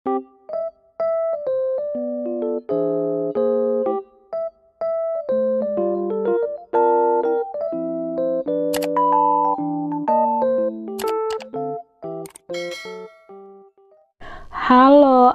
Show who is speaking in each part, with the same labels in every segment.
Speaker 1: Halo,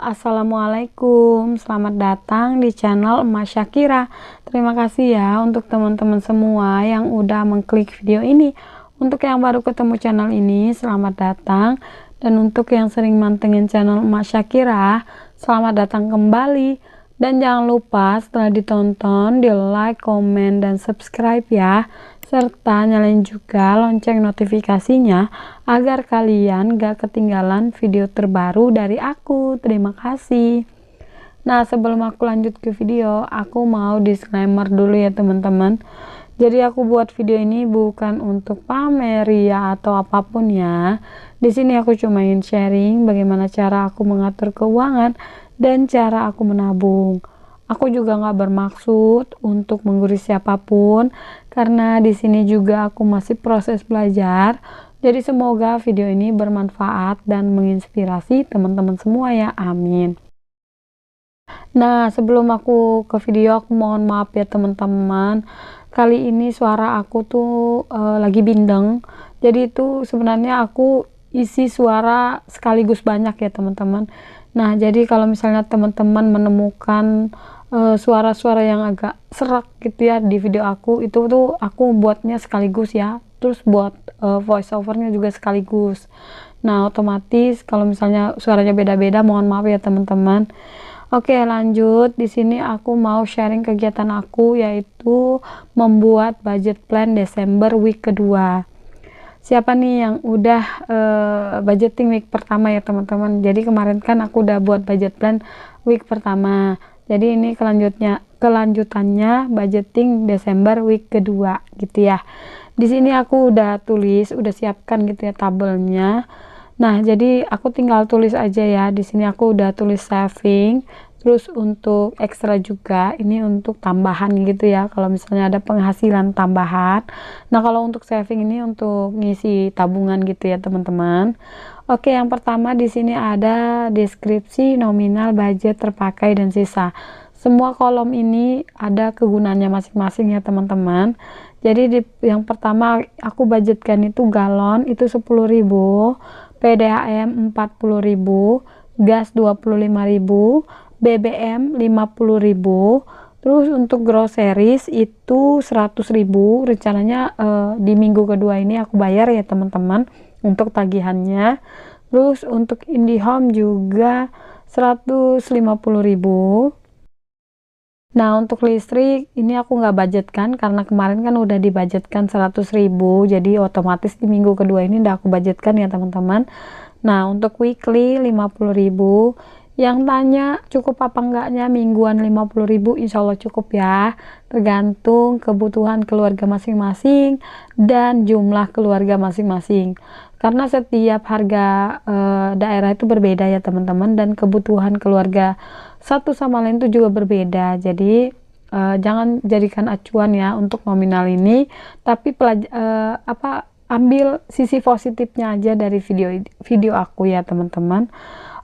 Speaker 1: assalamualaikum. Selamat datang di channel Emas Syakira. Terima kasih ya untuk teman-teman semua yang udah mengklik video ini. Untuk yang baru ketemu channel ini, selamat datang. Dan untuk yang sering mantengin channel Emas Syakira, selamat datang kembali. Dan jangan lupa setelah ditonton, di like, komen, dan subscribe ya. Serta nyalain juga lonceng notifikasinya agar kalian gak ketinggalan video terbaru dari aku. Terima kasih. Nah, sebelum aku lanjut ke video, aku mau disclaimer dulu ya teman-teman. Jadi aku buat video ini bukan untuk pamer ya atau apapun ya. Di sini aku cuma ingin sharing bagaimana cara aku mengatur keuangan dan cara aku menabung. Aku juga nggak bermaksud untuk menggurui siapapun, karena di sini juga aku masih proses belajar. Jadi semoga video ini bermanfaat dan menginspirasi teman-teman semua ya, amin. Nah, sebelum aku ke video, aku mohon maaf ya teman-teman. Kali ini suara aku tuh lagi bindeng. Jadi itu sebenarnya aku isi suara sekaligus banyak ya teman-teman. Nah, jadi kalau misalnya teman-teman menemukan suara-suara yang agak serak gitu ya di video aku, itu tuh aku buatnya sekaligus ya, terus buat voice overnya juga sekaligus. Nah, otomatis kalau misalnya suaranya beda-beda, mohon maaf ya teman-teman. Oke, lanjut. Di sini aku mau sharing kegiatan aku, yaitu membuat budget plan Desember week kedua. Siapa nih yang udah budgeting week pertama ya teman-teman? Jadi kemarin kan aku udah buat budget plan week pertama. Jadi ini kelanjutannya budgeting Desember week kedua gitu ya. Di sini aku udah tulis, udah siapkan gitu ya tabelnya. Nah, jadi aku tinggal tulis aja ya. Di sini aku udah tulis saving, terus untuk ekstra juga ini untuk tambahan gitu ya. Kalau misalnya ada penghasilan tambahan. Nah, kalau untuk saving ini untuk ngisi tabungan gitu ya, teman-teman. Oke, yang pertama di sini ada deskripsi, nominal, budget, terpakai, dan sisa. Semua kolom ini ada kegunaannya masing-masing ya teman-teman. Jadi yang pertama aku budgetkan itu galon itu 10.000, PDAM 40.000, gas 25.000, BBM 50.000. Terus untuk groceries itu 100.000. Rencananya di minggu kedua ini aku bayar ya teman-teman untuk tagihannya. Terus untuk IndiHome juga 150.000. Nah, untuk listrik ini aku nggak budgetkan karena kemarin kan udah dibudgetkan 100.000, jadi otomatis di minggu kedua ini udah aku budgetkan ya teman-teman. Nah, untuk weekly 50.000. Yang tanya cukup apa enggaknya mingguan 50.000, insya Allah cukup ya, tergantung kebutuhan keluarga masing-masing dan jumlah keluarga masing-masing, karena setiap harga daerah itu berbeda ya teman-teman, dan kebutuhan keluarga satu sama lain itu juga berbeda. Jadi jangan jadikan acuan ya untuk nominal ini, tapi ambil sisi positifnya aja dari video aku ya teman-teman.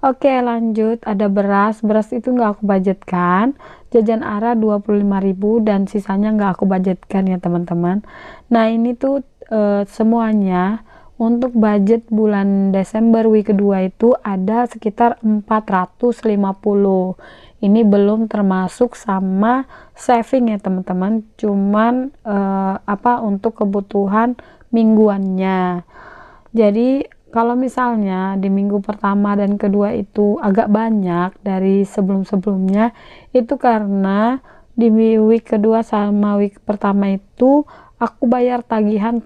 Speaker 1: Oke, lanjut. Ada beras itu nggak aku budgetkan. Jajan arah 25.000 dan sisanya nggak aku budgetkan ya teman-teman. Nah, ini tuh semuanya untuk budget bulan Desember week kedua itu ada sekitar 450. Ini belum termasuk sama saving ya teman-teman, cuman untuk kebutuhan mingguannya. Jadi kalau misalnya di minggu pertama dan kedua itu agak banyak dari sebelum-sebelumnya, itu karena di week kedua sama week pertama itu aku bayar tagihan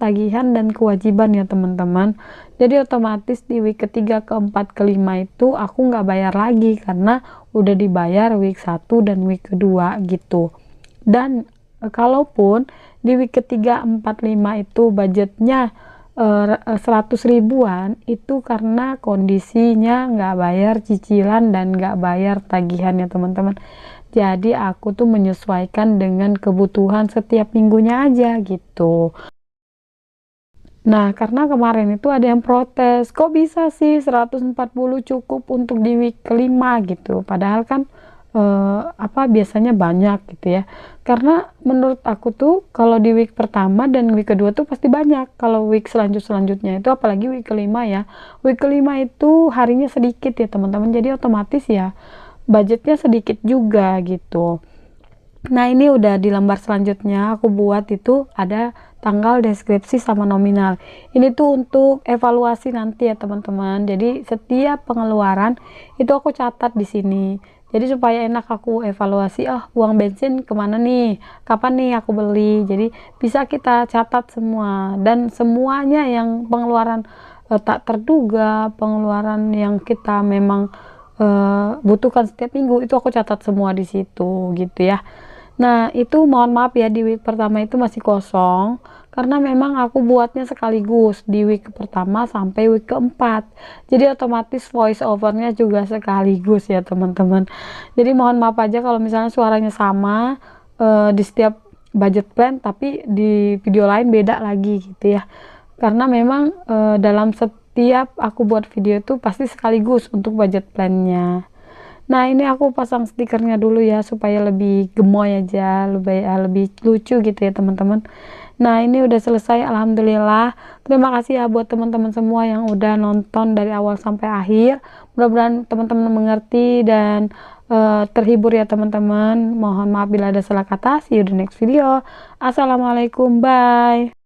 Speaker 1: dan kewajiban ya teman-teman. Jadi otomatis di week ketiga, keempat, kelima itu aku nggak bayar lagi karena udah dibayar week 1 dan week kedua gitu. Dan kalaupun di week ketiga, 4, 5 itu budgetnya 100.000-an, itu karena kondisinya nggak bayar cicilan dan nggak bayar tagihan ya teman-teman. Jadi aku tuh menyesuaikan dengan kebutuhan setiap minggunya aja gitu. Nah, karena kemarin itu ada yang protes, kok bisa sih 140 cukup untuk di week kelima gitu, padahal kan biasanya banyak gitu ya. Karena menurut aku tuh kalau di week pertama dan week kedua tuh pasti banyak, kalau week selanjutnya itu apalagi week kelima ya. Week kelima itu harinya sedikit ya teman-teman, jadi otomatis ya budgetnya sedikit juga gitu. Nah, ini udah di lembar selanjutnya aku buat itu ada tanggal, deskripsi, sama nominal. Ini tuh untuk evaluasi nanti ya teman-teman. Jadi setiap pengeluaran itu aku catat di sini. Jadi supaya enak aku evaluasi, uang bensin kemana nih, kapan nih aku beli. Jadi bisa kita catat semua, dan semuanya yang pengeluaran tak terduga, pengeluaran yang kita memang butuhkan setiap minggu itu aku catat semua di situ gitu ya. Nah, itu mohon maaf ya, di week pertama itu masih kosong karena memang aku buatnya sekaligus di week pertama sampai week keempat. Jadi otomatis voice overnya juga sekaligus ya teman-teman. Jadi mohon maaf aja kalau misalnya suaranya sama di setiap budget plan, tapi di video lain beda lagi gitu ya. Karena memang dalam setiap aku buat video itu pasti sekaligus untuk budget plannya. Nah, ini aku pasang stikernya dulu ya supaya lebih gemoy aja, lebih lucu gitu ya teman-teman. Nah, ini udah selesai, alhamdulillah. Terima kasih ya buat teman-teman semua yang udah nonton dari awal sampai akhir. Mudah-mudahan teman-teman mengerti dan terhibur ya teman-teman. Mohon maaf bila ada salah kata. See you di next video. Assalamualaikum, bye.